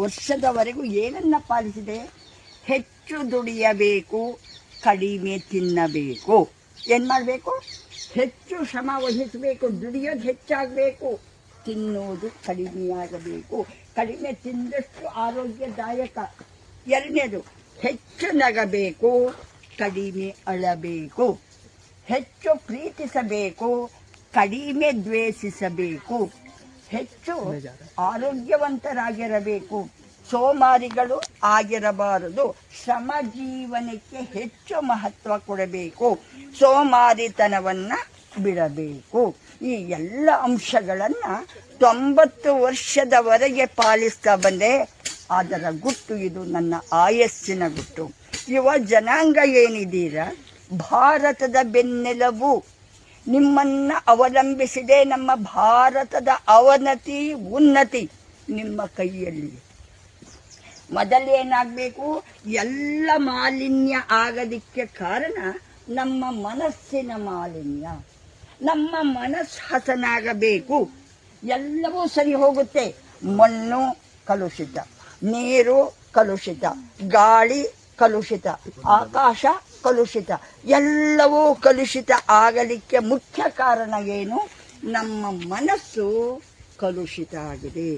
ವರ್ಷದವರೆಗೂ ಏನನ್ನ ಪಾಲಿಸಿದೆ? ಹೆಚ್ಚು ದುಡಿಯಬೇಕು, ಕಡಿಮೆ ತಿನ್ನಬೇಕು. ಏನು ಮಾಡಬೇಕು? ಹೆಚ್ಚು ಶ್ರಮ ವಹಿಸಬೇಕು, ದುಡಿಯೋದು ಹೆಚ್ಚಾಗಬೇಕು, ತಿನ್ನೋದು ಕಡಿಮೆಯಾಗಬೇಕು. ಕಡಿಮೆ ತಿಂದಷ್ಟು ಆರೋಗ್ಯದಾಯಕ. ಎರಡನೇದು, ಹೆಚ್ಚು ನಗಬೇಕು, ಕಡಿಮೆ ಅಳಬೇಕು. ಹೆಚ್ಚು ಪ್ರೀತಿಸಬೇಕು, ಕಡಿಮೆ ದ್ವೇಷಿಸಬೇಕು. ಹೆಚ್ಚು ಆರೋಗ್ಯವಂತರಾಗಿರಬೇಕು, ಸೋಮಾರಿಗಳು ಆಗಿರಬಾರದು. ಶ್ರಮ ಜೀವನಕ್ಕೆ ಹೆಚ್ಚು ಮಹತ್ವ ಕೊಡಬೇಕು, ಸೋಮಾರಿತನವನ್ನು ಬಿಡಬೇಕು. ಈ ಎಲ್ಲ ಅಂಶಗಳನ್ನು 90 ವರ್ಷದವರೆಗೆ ಪಾಲಿಸ್ತಾ ಬಂದೆ. ಅದರ ಗುಟ್ಟು ಇದು, ನನ್ನ ಆಯಸ್ಸಿನ ಗುಟ್ಟು. ಯುವ ಜನಾಂಗ ಏನಿದ್ದೀರ, ಭಾರತದ ಬೆನ್ನೆಲುಬು. ನಿಮ್ಮನ್ನು ಅವಲಂಬಿಸಿದೆ ನಮ್ಮ ಭಾರತದ ಅವನತಿ ಉನ್ನತಿ ನಿಮ್ಮ ಕೈಯಲ್ಲಿ. ಮೊದಲೇನಾಗಬೇಕು? ಎಲ್ಲ ಮಾಲಿನ್ಯ ಆಗೋದಕ್ಕೆ ಕಾರಣ ನಮ್ಮ ಮನಸ್ಸಿನ ಮಾಲಿನ್ಯ. ನಮ್ಮ ಮನಸ್ಸು ಹಸನಾಗಬೇಕು, ಎಲ್ಲವೂ ಸರಿ ಹೋಗುತ್ತೆ. ಮಣ್ಣು ಕಲುಷಿತ, ನೀರು ಕಲುಷಿತ, ಗಾಳಿ ಕಲುಷಿತ, ಆಕಾಶ ಕಲುಷಿತ, ಎಲ್ಲವೂ ಕಲುಷಿತ ಆಗಲಿಕ್ಕೆ ಮುಖ್ಯ ಕಾರಣ ಏನು? ನಮ್ಮ ಮನಸ್ಸು ಕಲುಷಿತ ಆಗಿದೆ.